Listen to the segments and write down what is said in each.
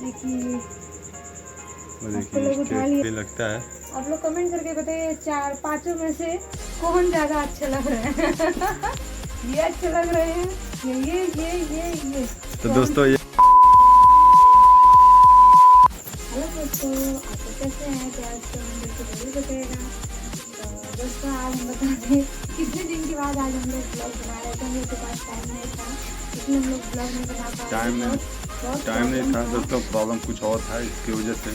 देखिए देखिए लगता है। आप लोग कमेंट करके बताइए चार पांचों में से कौन ज्यादा अच्छे लग रहे हैं। ये अच्छे लग रहे हैं, ये तो दोस्तों ये हेलो दोस्तों, आप लोग कैसे हैं? क्या जरूर बताइएगा। तो दोस्तों आज हम बता दें कितने दिन के बाद आज हम लोग ब्लॉग बना रहे थे। मेरे पास टाइम नहीं था, इसलिए हम लोग ब्लॉग नहीं बना पा रहे थे। टाइम नहीं था दोस्तों, प्रॉब्लम कुछ और था, इसकी वजह से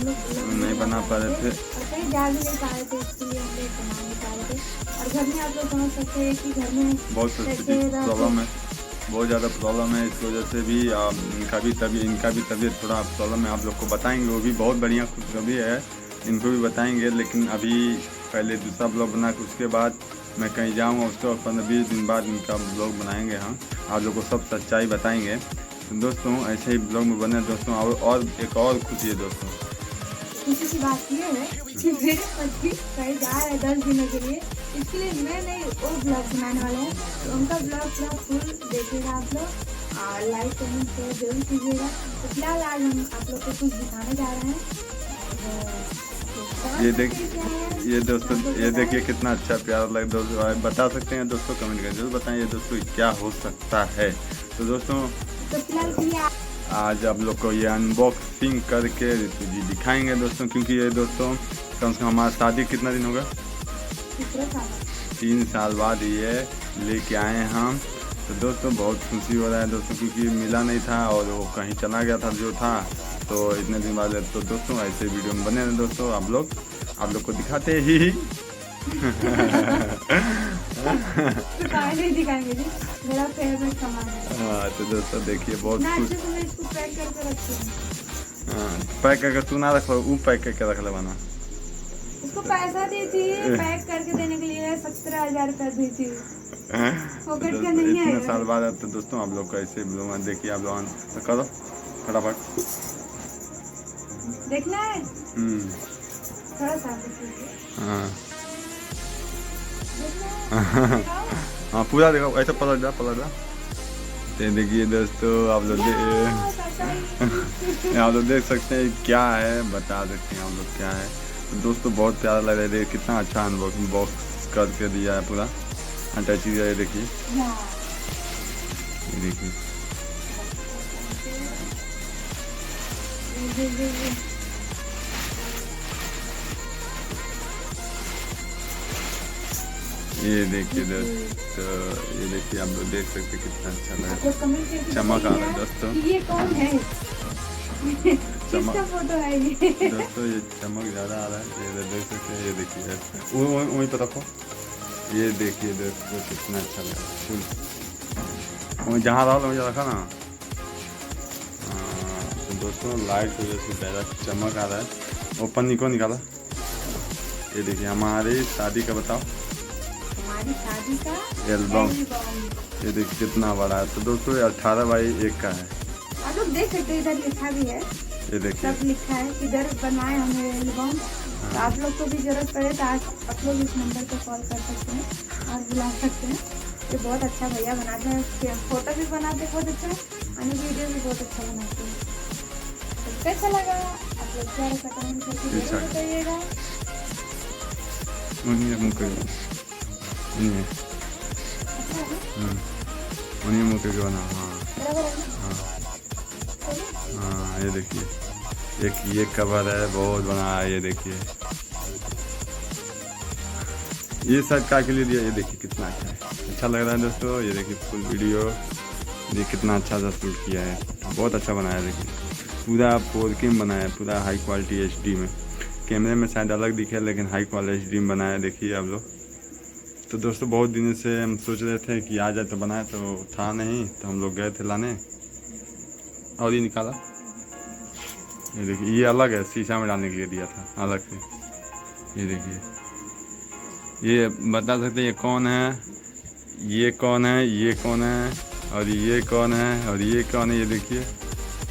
नहीं बना पा रहे थे और कहीं जा भी नहीं पा रहे थे, इसलिए हम लोग बना नहीं पा रहे थे। और घर में आप लोग समझ सकते हैं कि घर में बहुत प्रॉब्लम है, बहुत ज़्यादा प्रॉब्लम है। इस वजह से भी इनका भी तबीयत थोड़ा प्रॉब्लम है। आप लोग को बताएंगे, वो भी बहुत बढ़िया खुशखबरी है, इनको भी बताएंगे। लेकिन अभी पहले दूसरा ब्लॉग बना के उसके बाद मैं कहीं जाऊँगा, उसके 15-20 दिन बाद इनका ब्लॉग बनाएंगे। हम आप लोग को सब सच्चाई बताएंगे। तो दोस्तों ऐसे ही ब्लॉग में बने दोस्तों। और एक और खुशी है दोस्तों, खुशी की बात ये है कि मेरे पति कहीं जा रहे हैं 10 दिनों के लिए, इसके लिए मैं नहीं वो ब्लॉग बनाने वाले हैं। तो उनका ब्लॉग पूरा फुल देखिएगा आप लोग, और लाइक कमेंट शेयर जरूर कीजिएगा। तो फिलहाल आज हम आप लोग को कुछ दिखाने जा रहे हैं। ये दोस्तों ये देखिए कितना अच्छा प्यारा लग दोस्तों। बता सकते हैं दोस्तों, कमेंट करके जरूर बताएं दोस्तों क्या हो सकता है। तो दोस्तों आज आप लोग को ये अनबॉक्सिंग करके ऋतु जी दिखाएंगे दोस्तों, क्योंकि ये दोस्तों कम से कम हमारा शादी कितना दिन होगा, 3 साल बाद ये लेके आए हैं हम। तो दोस्तों बहुत खुशी हो रहा है दोस्तों, क्योंकि मिला नहीं था और वो कहीं चला गया था जो था, तो इतने दिन बाद। तो दोस्तों ऐसे वीडियो में बने हैं दोस्तों, आप लोग को दिखाते ही दिखाएंगे जी, मेरा फेवरेट सामान है। हाँ तो दोस्तों देखिए बहुत खुश। इसको पैक करके रखते हैं। हाँ पैक करके तू ना रखो, वो पैक करके रख लेवाना। उसको पैसा दी थी पैक करके देने के लिए, 17,000 रुपया दी थी, पॉकेट का नहीं है। इतने साल बाद तो दोस्तों आप लोग कैसे ब्लॉग देखिए, आप लोग तो करो फटाफट देखना है। थोड़ा सा हाँ हाँ पूरा देखो, ऐसा पलट जा। तो देखिए दोस्तों आप लोग देख सकते हैं क्या है, बता सकते हैं आप लोग क्या है। तो दोस्तों बहुत प्यारा लग रहा है, कितना अच्छा अनबॉक्सिंग बॉक्स करके दिया है पूरा अटैच। ये देखिए, ये देखिए ये देखिए दोस्तों, ये देखिए आप लोग देख सकते कितना अच्छा लग रहा है, चमक आ रहा है दोस्तों। ये कौन है? किसका फोटो है ये? दोस्तों ये चमक ज़्यादा आ रहा है, ये देख सकते हैं। ये देखिए वहीं पर रखो, ये देखिए दोस्तों कितना अच्छा लग रहा है। जहाँ रहो वहीं रखा ना। तो दोस्तों लाइट की वजह से ज़्यादा चमक आ रहा है। ओपन निकाला। ये देखिए हमारी शादी का, बताओ शादी का एल्बम। ये देखिए कितना बड़ा है। तो दोस्तों 18x1 का है, आप लोग देख सकते हैं। इधर लिखा भी है, ये देखिए सब लिखा है किधर बनाए हमने एल्बम। तो आप लोग को भी जरूरत पड़े तो आप लोग इस नंबर पर कॉल कर सकते हैं और बुला सकते हैं। ये बहुत अच्छा भैया बनाते हैं, फोटो भी बनाते बहुत अच्छा है, और वीडियो भी बहुत अच्छा बनाते हैं। तो कैसा लगा आप लोग क्या कमेंट करके जरूर बताइएगा। उन्हीं मुके के बना। हाँ ये देखिए एक ये कवर है, बहुत बना है। ये देखिए ये सब का के लिए दिया। ये देखिए कितना अच्छा लग रहा है दोस्तों। ये देखिए फुल वीडियो, ये कितना अच्छा सा शूट किया है, बहुत अच्छा बनाया है। देखिए पूरा 4K में बनाया है, पूरा हाई क्वालिटी HD में। कैमरे में शायद अलग दिखे, लेकिन हाई क्वालिटी HD में बनाया। देखिए आप लोग। तो दोस्तों बहुत दिनों से हम सोच रहे थे कि आ जाए तो बनाए, तो था नहीं, तो हम लोग गए थे लाने और ये निकाला। ये देखिए ये अलग है, शीशा में डालने के लिए दिया था अलग से। ये देखिए ये बता सकते हैं ये कौन है, ये कौन है, ये कौन है, और ये कौन है, और ये कौन है। ये देखिए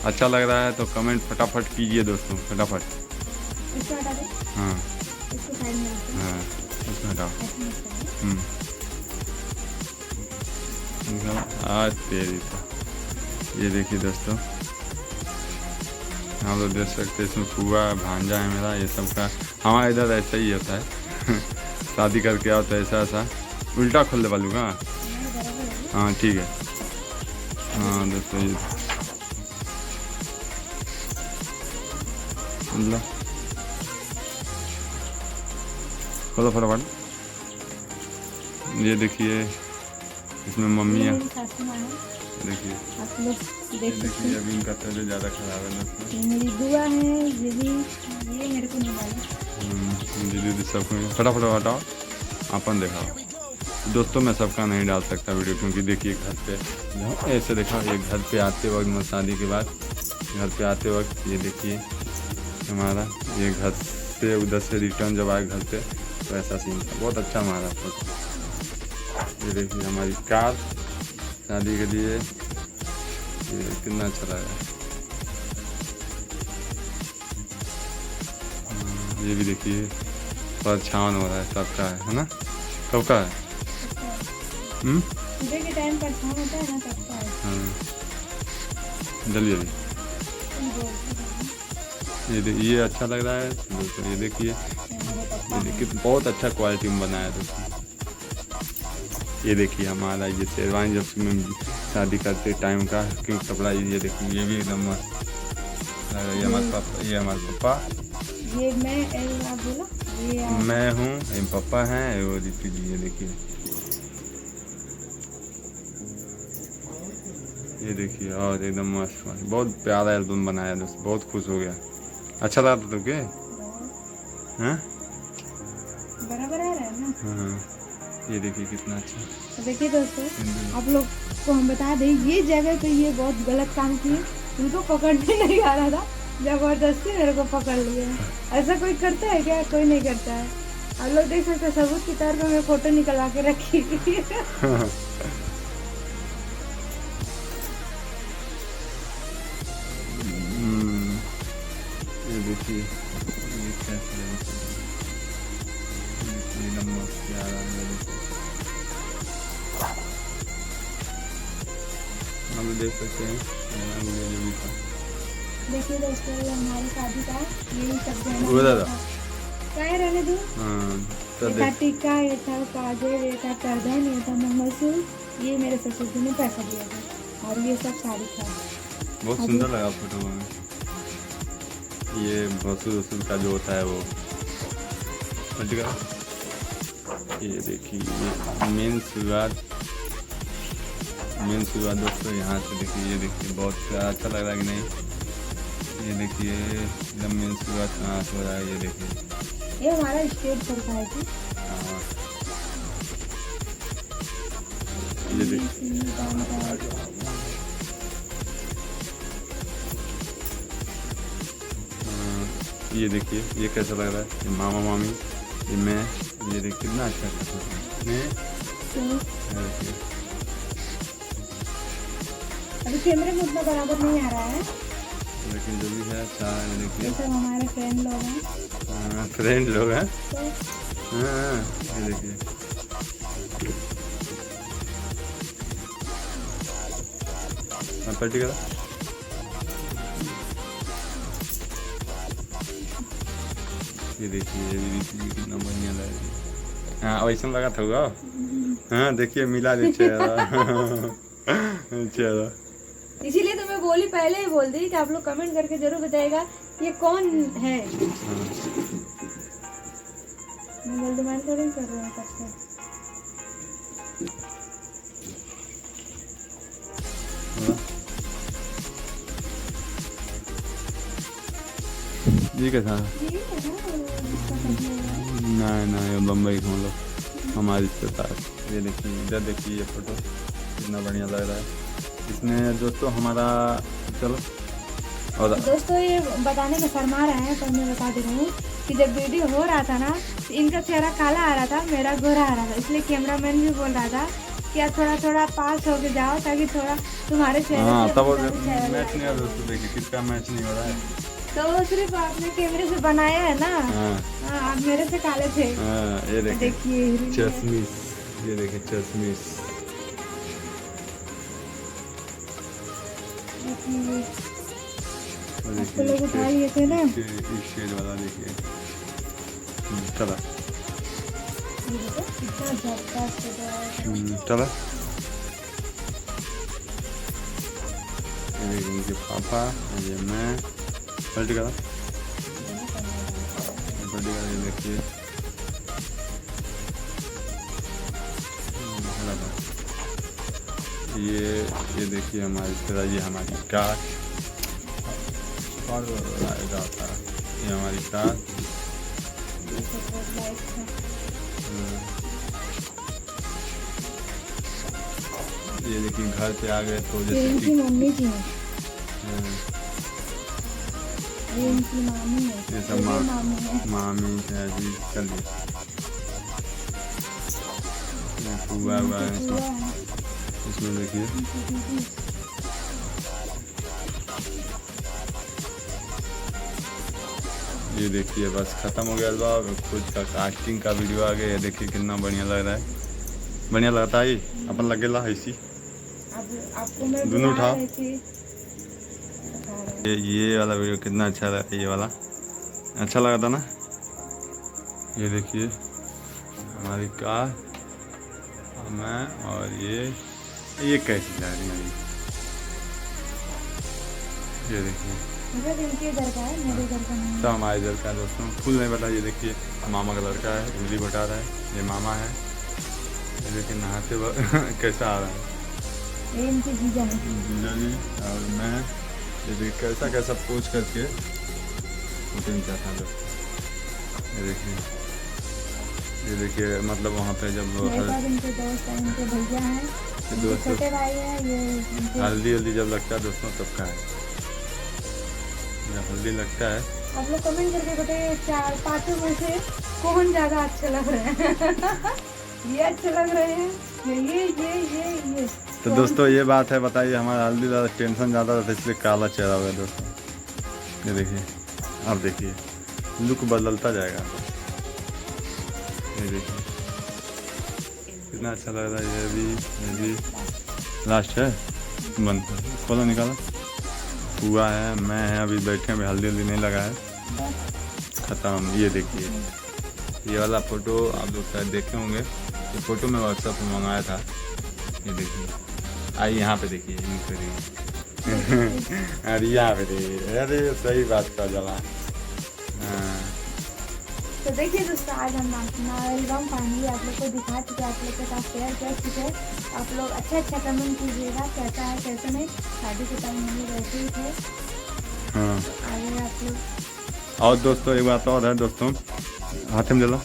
अच्छा लग रहा है तो कमेंट फटाफट कीजिए दोस्तों, फटाफट। हाँ हाँ इसमें हटाओ। आज तेरी तो ये देखिए दोस्तों आप लोग देख सकते हैं इसमें फूआ भांजा है मेरा, ये सब का हमारे इधर ऐसा ही होता है शादी करके आओ तो ऐसा ऐसा उल्टा खोल दे वालू का। हाँ ठीक है। हाँ दोस्तों ये मतलब खोलो फटाफट। ये देखिए इसमें मम्मी है, देखिए देखिए अभी इनका तबीयत ज़्यादा खराब है दोस्तों। ये मेरी बुआ है, ये भी, ये मेरे को नहीं मालूम। दीदी सबको फटाफट हटाओ अपन दिखाओ दोस्तों। मैं सबका नहीं डाल सकता वीडियो, क्योंकि देखिए घर पे ऐसे देखा, ये घर पे आते वक्त शादी के बाद घर पे आते वक्त ये देखिए हमारा, ये घर से उधर से रिटर्न जब आए घर पे तो ऐसा सीन था, बहुत अच्छा हमारा फोटो। ये देखिए हमारी कार शादी के लिए, ये कितना अच्छा लगा। ये भी देखिए परछावन हो रहा है, सबका है ना, सबका है। सुबह के टाइम परछावन होता है ना, सबका है। हाँ जल्दी जल्दी। ये अच्छा लग रहा है दोस्तों। ये देखिए बहुत अच्छा क्वालिटी में बनाया दोस्तों। ये देखिए हमारा ये शेरवानी जब शादी करते टाइम का क्यों कपड़ा, ये देखिए ये भी एकदम मस्त। ये हमारे पापा, ये हमारे पापा, ये आप बोलो, ये मैं हूँ, ये पापा हैं, वो दीपी जी। ये देखिए, ये देखिए और एकदम मस्त, बहुत प्यारा एल्बम बनाया दोस्त, बहुत खुश हो गया। अच्छा लगा था तुमके? हाँ बराबर आ रहा है ना। हाँ ये देखिए कितना अच्छा। तो देखिए दोस्तों, आप लोग को हम बता दें, ये जगह पे ये बहुत गलत काम किए, उनको पकड़ने नहीं आ रहा था, जबरदस्ती मेरे को पकड़ लिया। ऐसा कोई करता है क्या? कोई नहीं करता है। आप लोग देख सकते हैं, सबूत के तौर पर मैं फोटो निकलवा के रखी। ये देखिए ये कैसे नंबर प्यारा है, हम देख सकते हैं। देखिए दोस्तों, ये हमारी शादी का यही सब क्या है, रहने दो। ये था टीका, ये था काजल, ये था करधन, ये था मंगलसूत्र, ये मेरे ससुर जी ने पैसा दिया था, और ये सब साड़ी था। बहुत सुंदर लगा फोटो में। ये भसुर का जो होता है वो, ये देखिए ये मेन शुरुआत दोस्तों यहाँ से देखिए। ये देखिए बहुत अच्छा लग रहा है कि नहीं? ये देखिए एकदम मेन शुरुआत कहाँ से हो रहा है, ये देखिए। ये हमारा स्टेज चलता है जी। हाँ ये देखिए ये देखिए ये कैसा लग रहा है, ये मामा मामी, ये मैं, ये देखिए कितना अच्छा देखिए। अभी कैमरे में उतना बराबर नहीं आ रहा है, लेकिन जो भी है अच्छा है। देखिए सब हमारे फ्रेंड लोग हैं। फ्रेंड लोग हैं। तो हाँ ये देखिए पलटी करा। ये देखिए ये भी कितना बढ़िया लग रहा है। हाँ वैसा लगा था वो। हाँ देखिए मिला दे चेहरा। चेहरा इसीलिए तो मैं बोली, पहले ही बोल दी कि आप लोग कमेंट करके जरूर बताएगा ये कौन है। मैं जल्दी मान थोड़ी कर रहा हूँ सबसे। जी कैसा? नहीं बम्बई घूम लो हमारी रिश्तेदार। ये देखिए इधर देखिए ये फोटो कितना बढ़िया लग रहा है इसमें दोस्तों हमारा। चलो और दोस्तों ये बताने में शर्मा रहे हैं, पर मैं बता दे रही हूँ कि जब वीडियो हो रहा था ना, तो इनका चेहरा काला आ रहा था, मेरा गोरा आ रहा था, इसलिए कैमरामैन भी बोल रहा था कि आप थोड़ा थोड़ा पास होके जाओ ताकि थोड़ा तुम्हारे चेहरे तब मैच नहीं हो रहा। दोस्तों देखिए किसका मैच नहीं हो रहा है, तो सिर्फ आपने कैमरे से बनाया है ना। हाँ आप मेरे से काले थे। ये देखिए चश्मिश, ये देखिए चश्मिश। आपको लोग उठा लिए थे ना, इस शेड वाला देखिए। चला ये देखो कितना झटका से चला। ये देखिए इनके पापा, ये मैं पलट करा, ये देखिए। ये देखिए हमारी तरह, ये हमारी कार और ये हमारी कार। ये देखिए घर पे आ गए तो जैसे इनकी मम्मी की है, हाँ, ये इनकी मामी है, ये सब ये मामी है। मामी है जी। चलिए हुआ हुआ है हुआ है। इसमें देखिए। ये देखिए बस खत्म हो गया बाब, खुद का कास्टिंग का वीडियो आ गया। ये देखिए कितना बढ़िया लग रहा है, बढ़िया लगता है। ये अपन लगेला ऐसी अब आपको मैं दोनों बुला उठाओ। रही थी। ये वाला वीडियो कितना अच्छा लगा, ये वाला अच्छा लगा था ना। ये देखिए हमारी कार, मैं और ये कैसी जा रही है। ये देखिए मतलब इनके घर का है, मेरे घर का नहीं सब है। हमारे इधर का है दोस्तों। फुल नहीं पता। ये देखिए मामा का लड़का है, उंगली बटा रहा है, ये मामा है। ये देखिए नहाते वक्त कैसा आ रहा है ये इनकी जीजा है। जीजा जी और मैं। ये देखिए कैसा कैसा पोज करके फोटो चाहता हूँ दोस्तों। ये देखिए मतलब वहाँ पे जब मेरे पास इनके दोस्त हैं, इनके भैया हैं, इनके दोस्त छोटे भाई हैं, ये इनके हल्दी जब लगता है दोस्तों तब का है। जब हल्दी लगता है आप लोग कमेंट करके बताइए 4-5 में से कौन ज्यादा अच्छे लग रहे हैं। ये अच्छे लग रहे हैं, ये तो दोस्तों ये बात है, बताइए हमारा हल्दी ज़्यादा टेंशन ज़्यादा था इसलिए काला चेहरा हुआ है दोस्तों। ये देखिए आप देखिए लुक बदलता जाएगा। ये देखिए कितना अच्छा लग रहा है। ये भी लास्ट है, बंद खोला निकाला हुआ है। मैं है अभी बैठे, अभी हल्दी नहीं लगा है, ख़त्म। ये देखिए ये वाला फ़ोटो आप लोग शायद देखे होंगे। ये फ़ोटो मैं व्हाट्सएप पर मंगाया था। ये देखिए आइए यहाँ पे देखिए, अरे यहाँ पे देखिए, अरे सही बात का जला। हाँ तो देखिए दोस्तों, आज हम अपना एल्बम फाइनली आप लोग को दिखा चुके, आप लोग के साथ शेयर कर चुके। आप लोग अच्छा कमेंट कीजिएगा, कैसा है कैसा नहीं। शादी के टाइम हम लोग ऐसे ही थे। हाँ। आगे आप लोग। और दोस्तों एक बात और है दोस्तों, हाथ में जला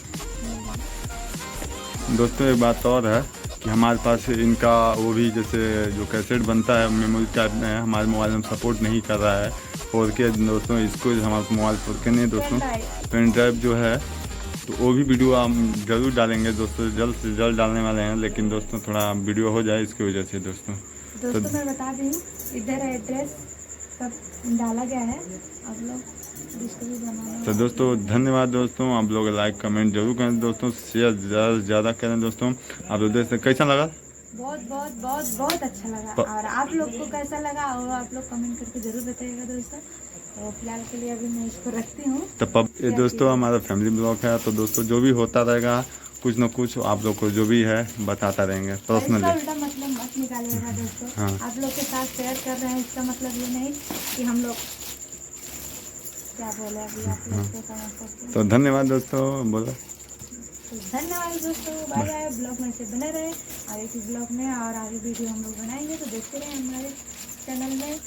दोस्तों, एक बात और है कि हमारे पास इनका वो भी जैसे जो कैसेट बनता है मेमोरी कार्ड में, हमारे मोबाइल में सपोर्ट नहीं कर रहा है 4K दोस्तों। इसको हमारे मोबाइल 4K नहीं दोस्तों, पेन ड्राइव जो है तो वो भी वीडियो हम जरूर डालेंगे दोस्तों, जल्द से जल्द डालने वाले हैं। लेकिन दोस्तों थोड़ा वीडियो हो जाए इसकी वजह से दोस्तों। दोस्तों मैं बता दूँ, इधर एड्रेस सब डाला गया है, आप लोग जिसको भी बनाना। तो दोस्तों धन्यवाद दोस्तों, आप लोग लाइक कमेंट जरूर करें दोस्तों, शेयर ज़्यादा से ज़्यादा करें दोस्तों। आप लोग देखते कैसा लगा? बहुत बहुत बहुत बहुत अच्छा लगा। और आप लोग को कैसा लगा और आप लोग कमेंट करके जरूर बताइएगा दोस्तों। तो फिलहाल के लिए अभी मैं इसको रखती हूँ। तो ये दोस्तों हमारा फैमिली ब्लॉग है, तो दोस्तों जो भी होता रहेगा कुछ न कुछ आप लोग को जो भी है बताता रहेंगे पर्सनली। उल्टा मतलब मत निकालिएगा दोस्तों। हाँ। आप लोग के साथ शेयर कर रहे हैं, इसका मतलब ये नहीं कि हम लोग क्या बोले, अभी आप लोग को समझ सकते हैं। तो धन्यवाद दोस्तों, बोलो तो धन्यवाद दोस्तों, बाय बाय। ब्लॉग में से बने रहे और इसी ब्लॉग में और आगे वीडियो हम लोग बनाएंगे, तो देखते रहे हमारे चैनल में।